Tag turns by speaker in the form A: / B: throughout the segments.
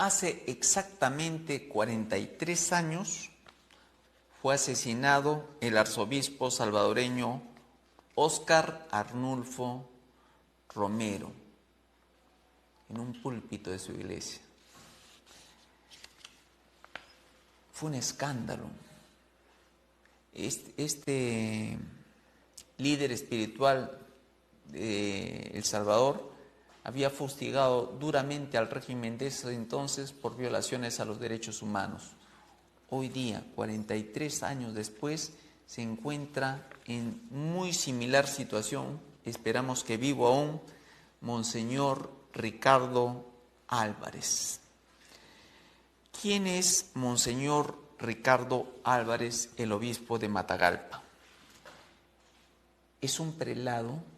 A: Hace exactamente 43 años fue asesinado el arzobispo salvadoreño Óscar Arnulfo Romero en un púlpito de su iglesia. Fue un escándalo. Este líder espiritual de El Salvador había fustigado duramente al régimen de ese entonces por violaciones a los derechos humanos. Hoy día, 43 años después, se encuentra en muy similar situación, esperamos que vivo aún, Monseñor Ricardo Álvarez. ¿Quién es Monseñor Ricardo Álvarez, el obispo de Matagalpa? Es un prelado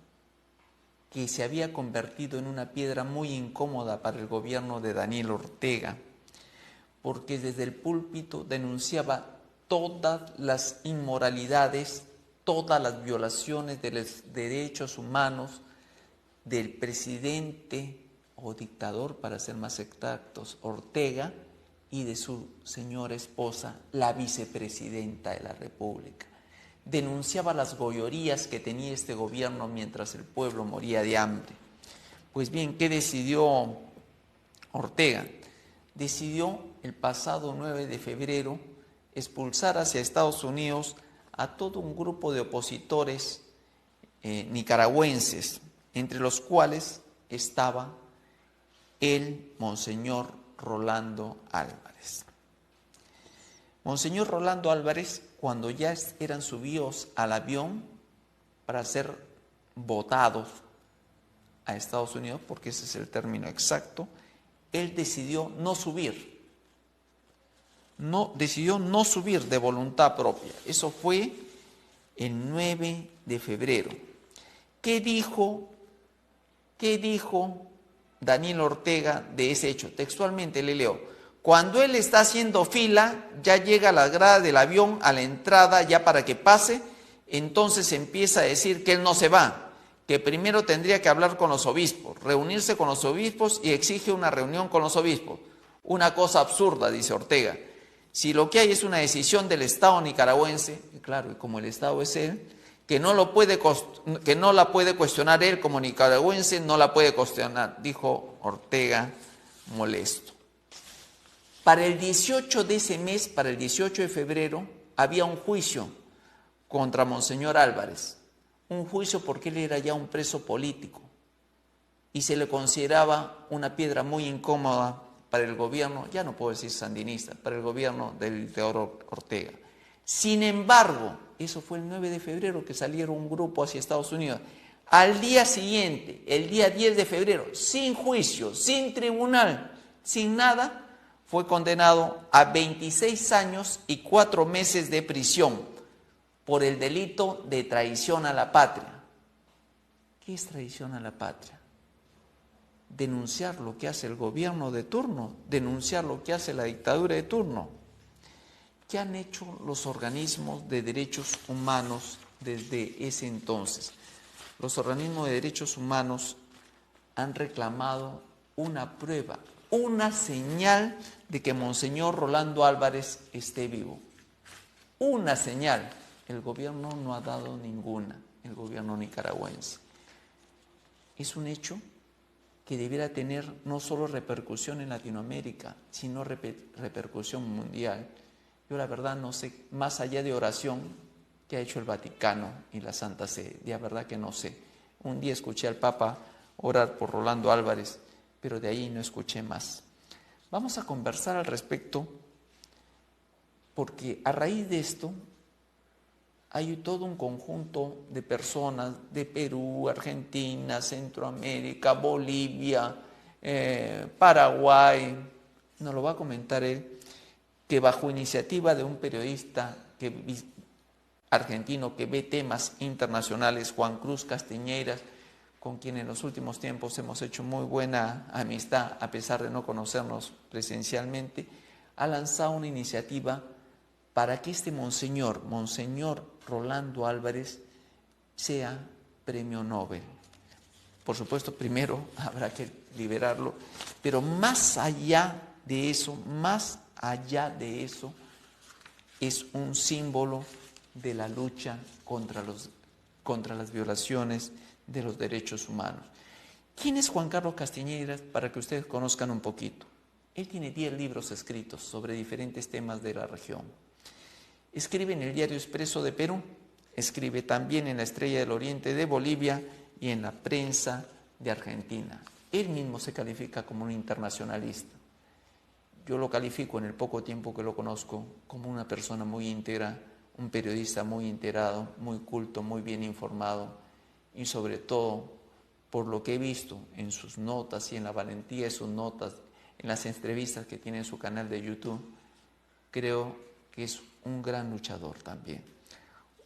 A: que se había convertido en una piedra muy incómoda para el gobierno de Daniel Ortega, porque desde el púlpito denunciaba todas las inmoralidades, todas las violaciones de los derechos humanos del presidente o dictador, para ser más exactos, Ortega, y de su señora esposa, la vicepresidenta de la República. Denunciaba las gollerías que tenía este gobierno mientras el pueblo moría de hambre. Pues bien, ¿qué decidió Ortega? Decidió el pasado 9 de febrero expulsar hacia Estados Unidos a todo un grupo de opositores nicaragüenses, entre los cuales estaba el Monseñor Rolando Álvarez. Monseñor Rolando Álvarez, cuando ya eran subidos al avión para ser votados a Estados Unidos, porque ese es el término exacto, él decidió no subir. Decidió no subir de voluntad propia. Eso fue el 9 de febrero. ¿Qué dijo Daniel Ortega de ese hecho? Textualmente le leo: cuando él está haciendo fila, ya llega a la grada del avión, a la entrada, ya para que pase, entonces empieza a decir que él no se va, que primero tendría que hablar con los obispos, reunirse con los obispos, y exige una reunión con los obispos. Una cosa absurda, dice Ortega. Si lo que hay es una decisión del Estado nicaragüense, y claro, y como el Estado es él, que no la puede cuestionar él como nicaragüense, no la puede cuestionar, dijo Ortega molesto. Para el 18 de ese mes, para el 18 de febrero, había un juicio contra Monseñor Álvarez. Un juicio porque él era ya un preso político y se le consideraba una piedra muy incómoda para el gobierno, ya no puedo decir sandinista, para el gobierno del Teodoro Ortega. Sin embargo, eso fue el 9 de febrero que salieron un grupo hacia Estados Unidos. Al día siguiente, el día 10 de febrero, sin juicio, sin tribunal, sin nada, fue condenado a 26 años y 4 meses de prisión por el delito de traición a la patria. ¿Qué es traición a la patria? Denunciar lo que hace el gobierno de turno, denunciar lo que hace la dictadura de turno. ¿Qué han hecho los organismos de derechos humanos desde ese entonces? Los organismos de derechos humanos han reclamado una prueba, una señal de que Monseñor Rolando Álvarez esté vivo. Una señal. El gobierno no ha dado ninguna, el gobierno nicaragüense. Es un hecho que debiera tener no solo repercusión en Latinoamérica, sino repercusión mundial. Yo la verdad no sé, más allá de oración que ha hecho el Vaticano y la Santa Sede, la verdad que no sé. Un día escuché al Papa orar por Rolando Álvarez, pero de ahí no escuché más. Vamos a conversar al respecto, porque a raíz de esto hay todo un conjunto de personas de Perú, Argentina, Centroamérica, Bolivia, Paraguay, nos lo va a comentar él, que bajo iniciativa de un periodista argentino que ve temas internacionales, Juan Cruz Castiñeiras, con quien en los últimos tiempos hemos hecho muy buena amistad, a pesar de no conocernos presencialmente, ha lanzado una iniciativa para que este Monseñor Rolando Álvarez, sea premio Nobel. Por supuesto, primero habrá que liberarlo, pero más allá de eso, más allá de eso, es un símbolo de la lucha contra las violaciones de los derechos humanos. ¿Quién es Juan Carlos Castiñeira? Para que ustedes conozcan un poquito. Él tiene 10 libros escritos sobre diferentes temas de la región. Escribe en el Diario Expreso de Perú, escribe también en La Estrella del Oriente de Bolivia y en la Prensa de Argentina. Él mismo se califica como un internacionalista. Yo lo califico, en el poco tiempo que lo conozco, como una persona muy íntegra, un periodista muy enterado, muy culto, muy bien informado y sobre todo, por lo que he visto en sus notas y en la valentía de sus notas, en las entrevistas que tiene en su canal de YouTube, creo que es un gran luchador también.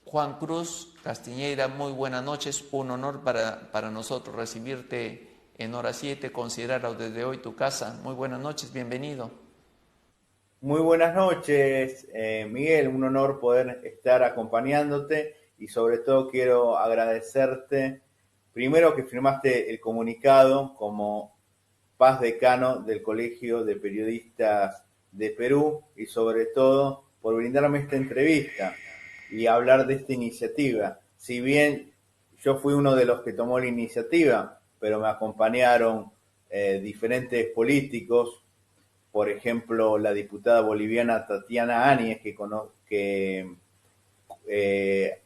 A: Juan Cruz Castiñeira, muy buenas noches, un honor para nosotros recibirte en Hora 7, considerarlo desde hoy tu casa. Muy buenas noches, bienvenido.
B: Muy buenas noches, Miguel, un honor poder estar acompañándote y sobre todo quiero agradecerte primero que firmaste el comunicado como Paz Decano del Colegio de Periodistas de Perú y sobre todo por brindarme esta entrevista y hablar de esta iniciativa. Si bien yo fui uno de los que tomó la iniciativa, pero me acompañaron diferentes políticos, por ejemplo, la diputada boliviana Tatiana Áñez, que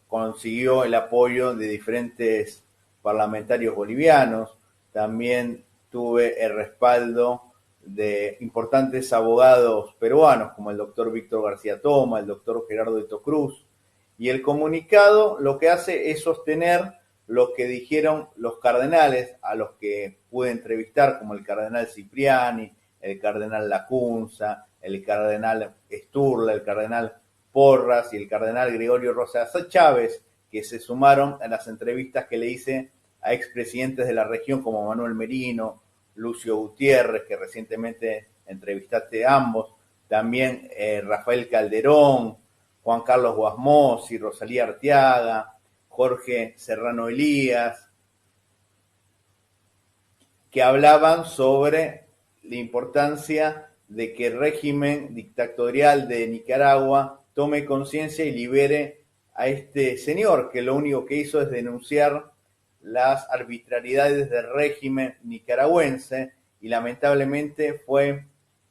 B: consiguió el apoyo de diferentes parlamentarios bolivianos. También tuve el respaldo de importantes abogados peruanos, como el doctor Víctor García Toma, el doctor Gerardo Eto Cruz. Y el comunicado lo que hace es sostener lo que dijeron los cardenales a los que pude entrevistar, como el cardenal Cipriani, el cardenal Lacunza, el cardenal Sturla, el cardenal Porras y el cardenal Gregorio Rosa Chávez, que se sumaron a las entrevistas que le hice a expresidentes de la región como Manuel Merino, Lucio Gutiérrez, que recientemente entrevistaste a ambos, también Rafael Calderón, Juan Carlos Guasmosi, Rosalía Arteaga, Jorge Serrano Elías, que hablaban sobre la importancia de que el régimen dictatorial de Nicaragua tome conciencia y libere a este señor, que lo único que hizo es denunciar las arbitrariedades del régimen nicaragüense y lamentablemente fue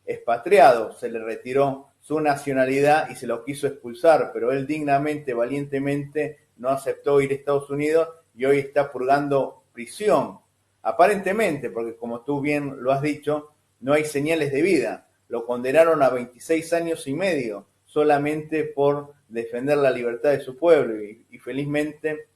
B: expatriado, se le retiró su nacionalidad y se lo quiso expulsar, pero él dignamente, valientemente no aceptó ir a Estados Unidos y hoy está purgando prisión. Aparentemente, porque como tú bien lo has dicho, no hay señales de vida. Lo condenaron a 26 años y medio solamente por defender la libertad de su pueblo y felizmente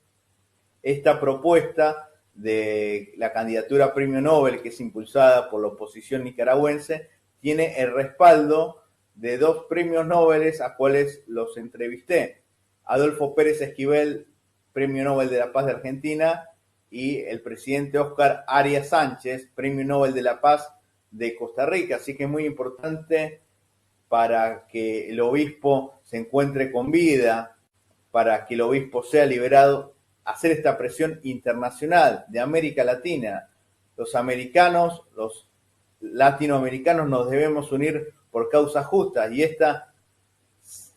B: esta propuesta de la candidatura a Premio Nobel, que es impulsada por la oposición nicaragüense, tiene el respaldo de 2 premios Nobel a cuales los entrevisté. Adolfo Pérez Esquivel, Premio Nobel de la Paz de Argentina, y el presidente Óscar Arias Sánchez, Premio Nobel de la Paz de Costa Rica. Así que es muy importante para que el obispo se encuentre con vida, para que el obispo sea liberado, hacer esta presión internacional de América Latina. Los americanos, los latinoamericanos nos debemos unir por causas justas y esta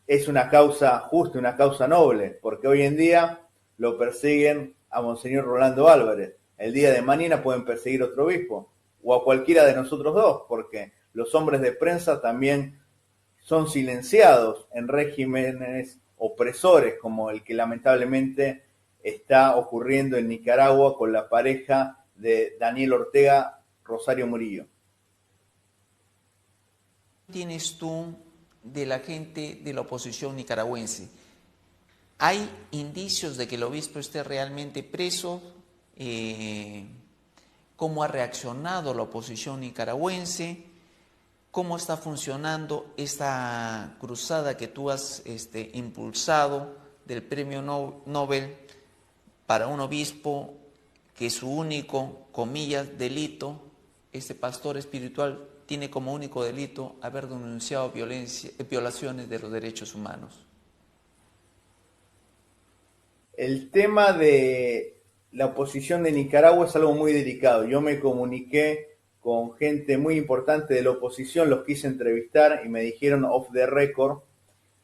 B: es una causa justa, una causa noble, porque hoy en día lo persiguen a Monseñor Rolando Álvarez. El día de mañana pueden perseguir a otro obispo o a cualquiera de nosotros dos, porque los hombres de prensa también son silenciados en regímenes opresores como el que lamentablemente está ocurriendo en Nicaragua con la pareja de Daniel Ortega, Rosario Murillo.
A: ¿Tienes tú de la gente de la oposición nicaragüense? ¿Hay indicios de que el obispo esté realmente preso? ¿Cómo ha reaccionado la oposición nicaragüense? ¿Cómo está funcionando esta cruzada que tú has impulsado del premio Nobel para un obispo que su único, comillas, delito, este pastor espiritual, tiene como único delito haber denunciado violaciones de los derechos humanos?
B: El tema de la oposición de Nicaragua es algo muy delicado. Yo me comuniqué con gente muy importante de la oposición, los quise entrevistar y me dijeron off the record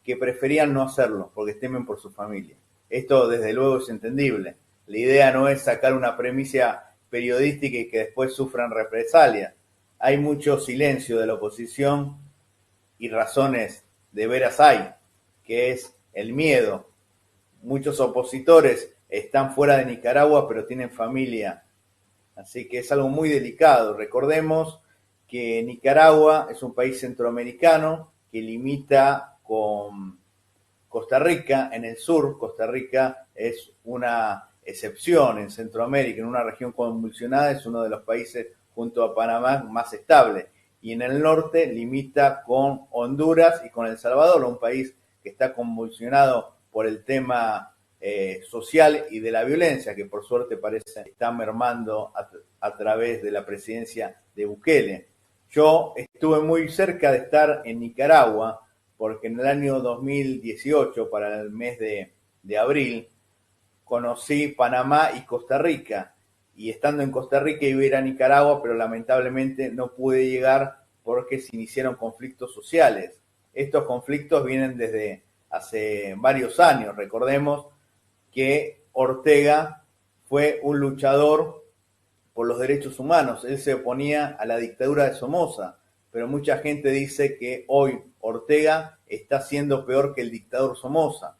B: que preferían no hacerlo porque temen por su familia. Esto desde luego es entendible. La idea no es sacar una premisa periodística y que después sufran represalias. Hay mucho silencio de la oposición y razones de veras hay, que es el miedo. Muchos opositores están fuera de Nicaragua pero tienen familia, así que es algo muy delicado. Recordemos que Nicaragua es un país centroamericano que limita con Costa Rica en el sur. Costa Rica es una excepción en Centroamérica, en una región convulsionada, es uno de los países junto a Panamá más estable. Y en el norte limita con Honduras y con El Salvador, un país que está convulsionado por el tema social y de la violencia, que por suerte parece está mermando a través de la presidencia de Bukele. Yo estuve muy cerca de estar en Nicaragua, porque en el año 2018, para el mes de abril, conocí Panamá y Costa Rica. Y estando en Costa Rica iba a ir a Nicaragua, pero lamentablemente no pude llegar porque se iniciaron conflictos sociales. Estos conflictos vienen desde hace varios años. Recordemos que Ortega fue un luchador por los derechos humanos. Él se oponía a la dictadura de Somoza, pero mucha gente dice que hoy Ortega está siendo peor que el dictador Somoza.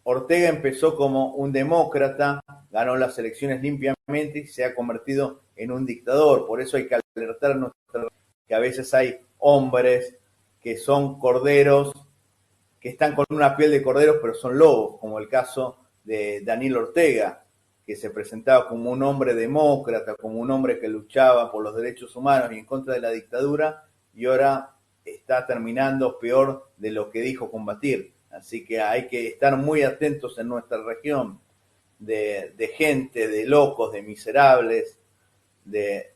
B: Ortega empezó como un demócrata, ganó las elecciones limpiamente y se ha convertido en un dictador. Por eso hay que alertarnos que a veces hay hombres que son corderos, que están con una piel de corderos, pero son lobos, como el caso de Daniel Ortega, que se presentaba como un hombre demócrata, como un hombre que luchaba por los derechos humanos y en contra de la dictadura, y ahora está terminando peor de lo que dijo combatir. Así que hay que estar muy atentos en nuestra región de gente, de locos, de miserables, de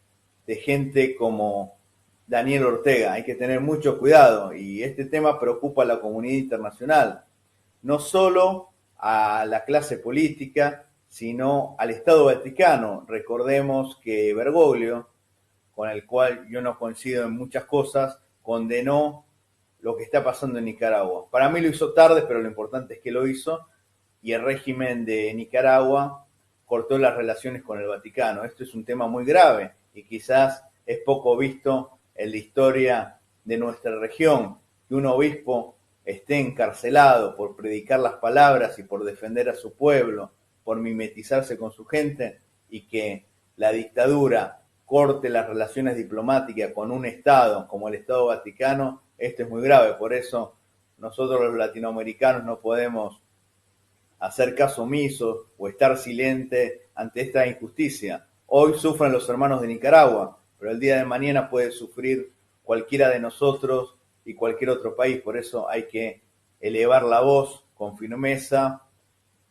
B: gente como Daniel Ortega. Hay que tener mucho cuidado y este tema preocupa a la comunidad internacional, no solo a la clase política, sino al Estado Vaticano. Recordemos que Bergoglio, con el cual yo no coincido en muchas cosas, condenó lo que está pasando en Nicaragua. Para mí lo hizo tarde, pero lo importante es que lo hizo, y el régimen de Nicaragua cortó las relaciones con el Vaticano. Esto es un tema muy grave y quizás es poco visto en la historia de nuestra región, que un obispo esté encarcelado por predicar las palabras y por defender a su pueblo, por mimetizarse con su gente, y que la dictadura corte las relaciones diplomáticas con un Estado como el Estado Vaticano. Esto es muy grave. Por eso nosotros los latinoamericanos no podemos hacer caso omiso o estar silentes ante esta injusticia. Hoy sufren los hermanos de Nicaragua, pero el día de mañana puede sufrir cualquiera de nosotros y cualquier otro país. Por eso hay que elevar la voz con firmeza,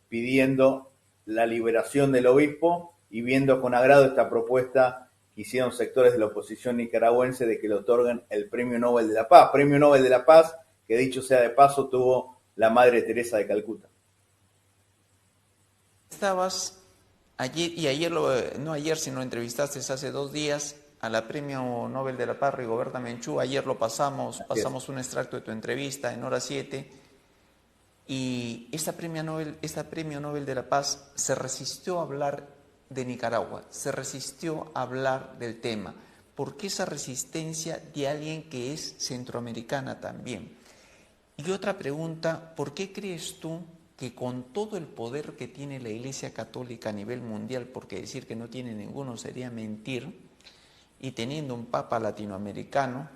B: pidiendo la liberación del obispo y viendo con agrado esta propuesta que hicieron sectores de la oposición nicaragüense de que le otorguen el Premio Nobel de la Paz. Premio Nobel de la Paz que, dicho sea de paso, tuvo la Madre Teresa de Calcuta.
A: Estabas ayer, y ayer, no ayer, sino entrevistaste hace 2 días a la Premio Nobel de la Paz, Rigoberta Menchú. Ayer lo pasamos un extracto de tu entrevista en Hora 7. Y esta Premio Nobel de la Paz se resistió a hablar de Nicaragua, se resistió a hablar del tema. ¿Por qué esa resistencia de alguien que es centroamericana también? Y otra pregunta, ¿por qué crees tú que con todo el poder que tiene la Iglesia Católica a nivel mundial, porque decir que no tiene ninguno sería mentir, y teniendo un Papa latinoamericano,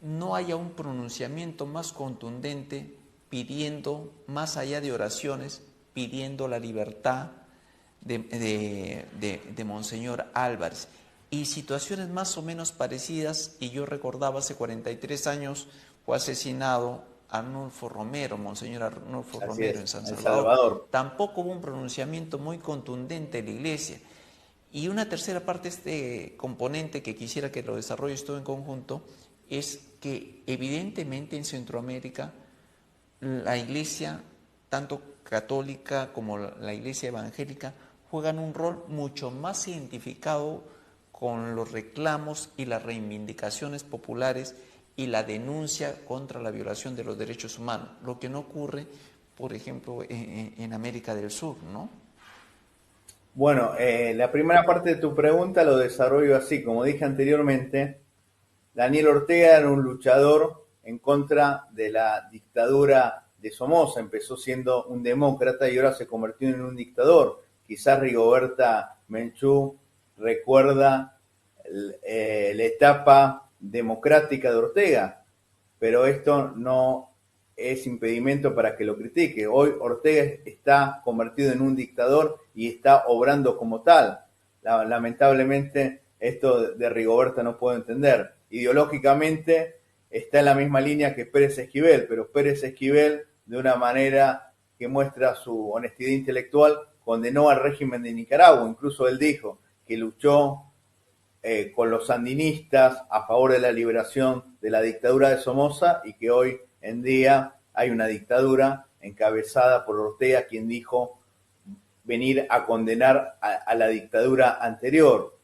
A: no haya un pronunciamiento más contundente pidiendo, más allá de oraciones, pidiendo la libertad de Monseñor Álvarez? Y situaciones más o menos parecidas, y yo recordaba hace 43 años fue asesinado Arnulfo Romero, Monseñor Arnulfo Romero en San Salvador. Tampoco hubo un pronunciamiento muy contundente de la Iglesia. Y una tercera parte, este componente que quisiera que lo desarrolles todo en conjunto, es que evidentemente en Centroamérica la Iglesia, tanto católica como la Iglesia evangélica, juegan un rol mucho más identificado con los reclamos y las reivindicaciones populares y la denuncia contra la violación de los derechos humanos, lo que no ocurre, por ejemplo, en América del Sur, ¿no?
B: Bueno, la primera parte de tu pregunta lo desarrollo así. Como dije anteriormente, Daniel Ortega era un luchador en contra de la dictadura de Somoza. Empezó siendo un demócrata y ahora se convirtió en un dictador. Quizás Rigoberta Menchú recuerda la etapa democrática de Ortega, pero esto no es impedimento para que lo critique. Hoy Ortega está convertido en un dictador y está obrando como tal. Lamentablemente esto de Rigoberta no puedo entender. Ideológicamente está en la misma línea que Pérez Esquivel, pero Pérez Esquivel, de una manera que muestra su honestidad intelectual, condenó al régimen de Nicaragua. Incluso él dijo que luchó con los sandinistas a favor de la liberación de la dictadura de Somoza y que hoy en día hay una dictadura encabezada por Ortega, quien dijo venir a condenar a la dictadura anterior.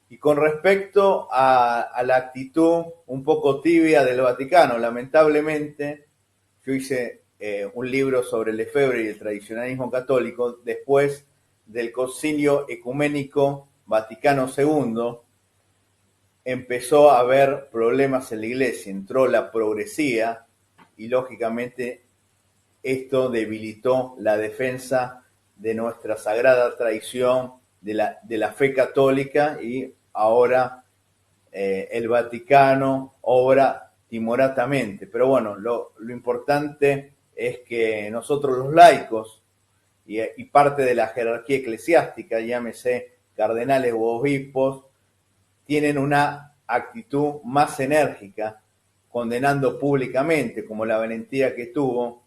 B: Y con respecto a la actitud un poco tibia del Vaticano, lamentablemente, yo hice un libro sobre Lefebvre y el tradicionalismo católico después del Concilio Ecuménico Vaticano II. Empezó a haber problemas en la iglesia, entró la progresía y lógicamente esto debilitó la defensa de nuestra sagrada tradición, de la fe católica, y ahora el Vaticano obra timoratamente. Pero bueno, lo importante es que nosotros los laicos y parte de la jerarquía eclesiástica, llámese cardenales u obispos, tienen una actitud más enérgica, condenando públicamente, como la valentía que tuvo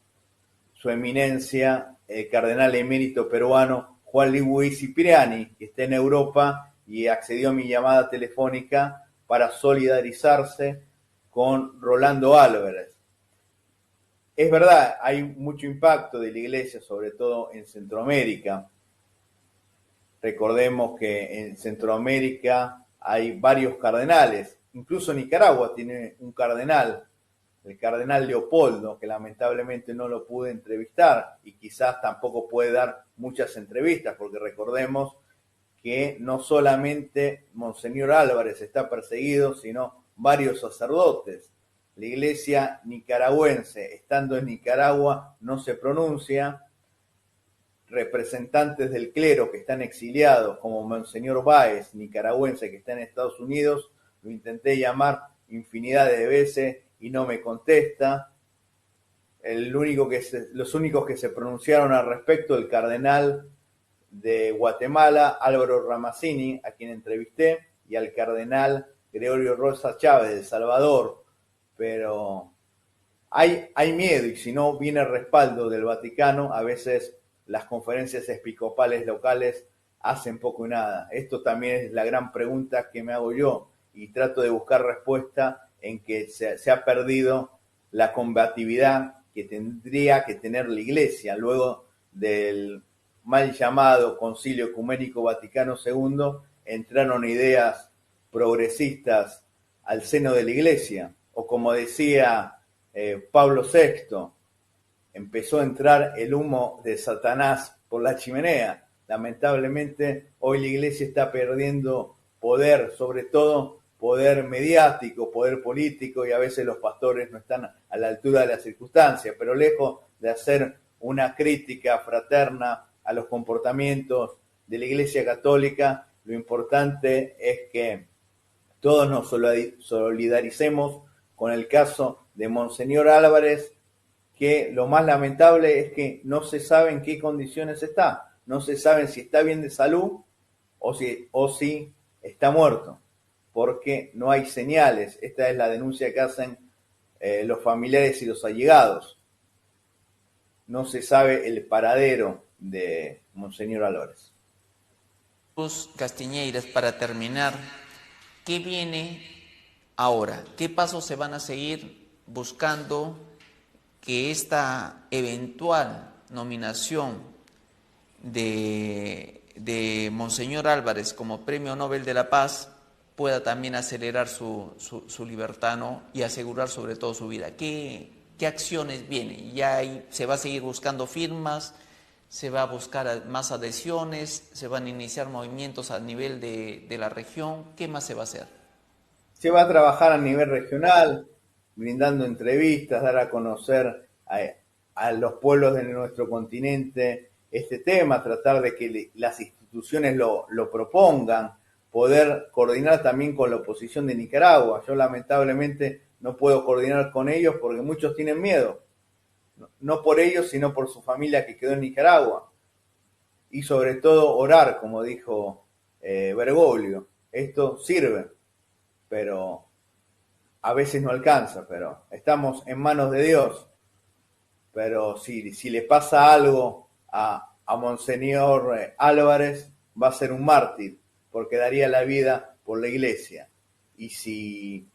B: su eminencia, el cardenal emérito peruano Juan Luis Cipriani, que está en Europa y accedió a mi llamada telefónica para solidarizarse con Rolando Álvarez. Es verdad, hay mucho impacto de la iglesia, sobre todo en Centroamérica. Recordemos que en Centroamérica hay varios cardenales, incluso Nicaragua tiene un cardenal, el cardenal Leopoldo, que lamentablemente no lo pude entrevistar y quizás tampoco puede dar muchas entrevistas, porque recordemos que no solamente Monseñor Álvarez está perseguido, sino varios sacerdotes. La iglesia nicaragüense, estando en Nicaragua, no se pronuncia. Representantes del clero que están exiliados, como Monseñor Báez, nicaragüense, que está en Estados Unidos, lo intenté llamar infinidad de veces y no me contesta. Los únicos que se pronunciaron al respecto, el cardenal de Guatemala, Álvaro Ramazzini, a quien entrevisté, y al cardenal Gregorio Rosa Chávez de El Salvador. Pero hay miedo, y si no viene el respaldo del Vaticano, a veces las conferencias episcopales locales hacen poco y nada. Esto también es la gran pregunta que me hago yo y trato de buscar respuesta en que se ha perdido la combatividad que tendría que tener la Iglesia luego del mal llamado Concilio Ecuménico Vaticano II. Entraron ideas progresistas al seno de la Iglesia, o como decía Pablo VI, empezó a entrar el humo de Satanás por la chimenea. Lamentablemente hoy la iglesia está perdiendo poder, sobre todo poder mediático, poder político, y a veces los pastores no están a la altura de las circunstancias, pero lejos de hacer una crítica fraterna a los comportamientos de la Iglesia Católica, lo importante es que todos nos solidaricemos con el caso de Monseñor Álvarez, que lo más lamentable es que no se sabe en qué condiciones está, no se sabe si está bien de salud o si está muerto, porque no hay señales. Esta es la denuncia que hacen los familiares y los allegados. No se sabe el paradero de Monseñor Álvarez.
A: Castiñeiras, para terminar, ¿qué viene ahora? ¿Qué pasos se van a seguir buscando que esta eventual nominación de de Monseñor Álvarez como Premio Nobel de la Paz pueda también acelerar su libertad, ¿no? Y asegurar sobre todo su vida. ¿Qué acciones vienen? ¿Se va a seguir buscando firmas? ¿Se va a buscar más adhesiones? ¿Se van a iniciar movimientos a nivel de la región? ¿Qué más se va a hacer?
B: Se va a trabajar a nivel regional, brindando entrevistas, dar a conocer a los pueblos de nuestro continente este tema, tratar de que las instituciones lo propongan, poder coordinar también con la oposición de Nicaragua. Yo lamentablemente no puedo coordinar con ellos porque muchos tienen miedo, no por ellos, sino por su familia que quedó en Nicaragua. Y sobre todo orar, como dijo Bergoglio. Esto sirve, pero a veces no alcanza, pero estamos en manos de Dios. Pero si le pasa algo a Monseñor Álvarez, va a ser un mártir, porque daría la vida por la iglesia. Y si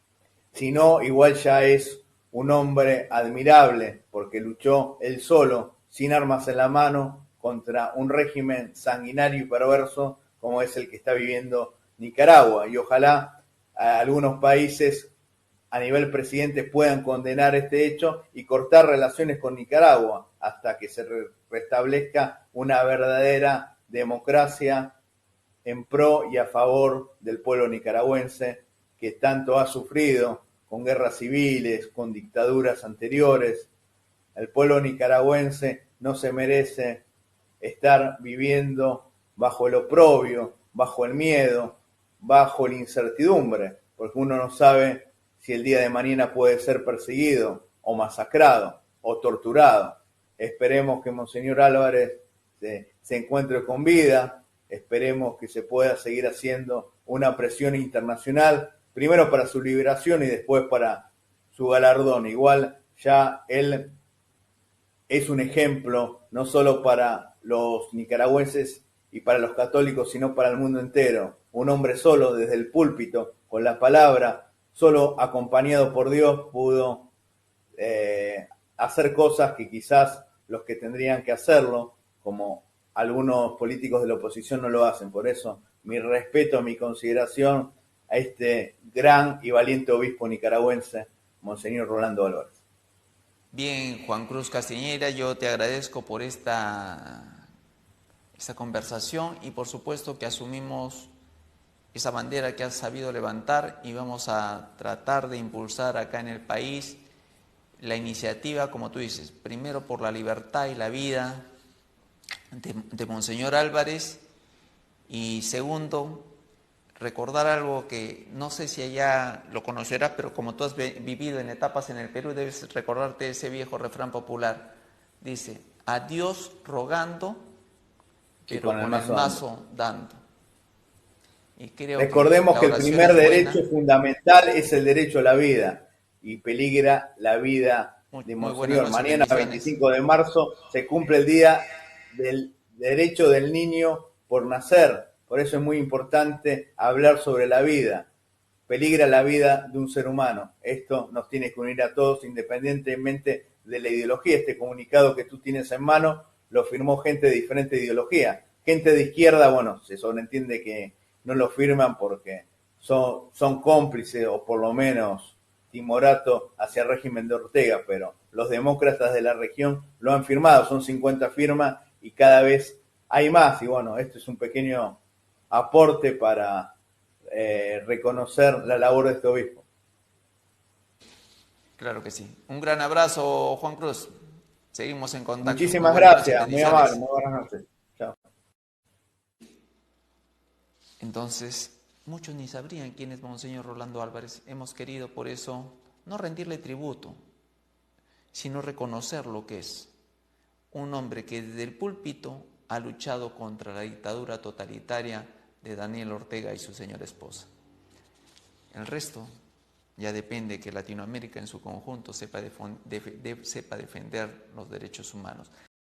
B: no, igual ya es un hombre admirable, porque luchó él solo, sin armas en la mano, contra un régimen sanguinario y perverso como es el que está viviendo Nicaragua. Y ojalá algunos países a nivel presidente puedan condenar este hecho y cortar relaciones con Nicaragua hasta que se restablezca una verdadera democracia en pro y a favor del pueblo nicaragüense que tanto ha sufrido con guerras civiles, con dictaduras anteriores. El pueblo nicaragüense no se merece estar viviendo bajo el oprobio, bajo el miedo, bajo la incertidumbre, porque uno no sabe si el día de mañana puede ser perseguido o masacrado o torturado. Esperemos que Monseñor Álvarez se encuentre con vida, esperemos que se pueda seguir haciendo una presión internacional, primero para su liberación y después para su galardón. Igual ya él es un ejemplo no solo para los nicaragüenses y para los católicos, sino para el mundo entero. Un hombre solo desde el púlpito, con la palabra, solo acompañado por Dios, pudo hacer cosas que quizás los que tendrían que hacerlo, como algunos políticos de la oposición, no lo hacen. Por eso, mi respeto, mi consideración a este gran y valiente obispo nicaragüense, Monseñor Rolando Álvarez.
A: Bien, Juan Cruz Castiñeira, yo te agradezco por esta conversación y por supuesto que asumimos esa bandera que has sabido levantar y vamos a tratar de impulsar acá en el país la iniciativa, como tú dices, primero por la libertad y la vida de Monseñor Álvarez y segundo, recordar algo que no sé si allá lo conocerás, pero como tú has vivido en etapas en el Perú, debes recordarte ese viejo refrán popular. Dice, a Dios rogando, pero con el mazo dando. Y creo
B: Recordemos que el primer derecho
A: buena.
B: fundamental es el derecho a la vida y peligra la vida de Monseñor. Mañana, 25 de marzo, se cumple el día del derecho del niño por nacer. Por eso es muy importante hablar sobre la vida. Peligra la vida de un ser humano. Esto nos tiene que unir a todos independientemente de la ideología. Este comunicado que tú tienes en mano lo firmó gente de diferente ideología. Gente de izquierda, bueno, se sobreentiende que no lo firman porque son cómplices o por lo menos timorato hacia el régimen de Ortega, pero los demócratas de la región lo han firmado, son 50 firmas y cada vez hay más. Y bueno, esto es un pequeño aporte para reconocer la labor de este obispo.
A: Claro que sí. Un gran abrazo, Juan Cruz. Seguimos en contacto.
B: Muchísimas gracias, muy amable, muy buenas noches. Chao.
A: Entonces, muchos ni sabrían quién es Monseñor Rolando Álvarez. Hemos querido por eso no rendirle tributo, sino reconocer lo que es. Un hombre que desde el púlpito ha luchado contra la dictadura totalitaria de Daniel Ortega y su señora esposa. El resto ya depende que Latinoamérica en su conjunto sepa defender los derechos humanos.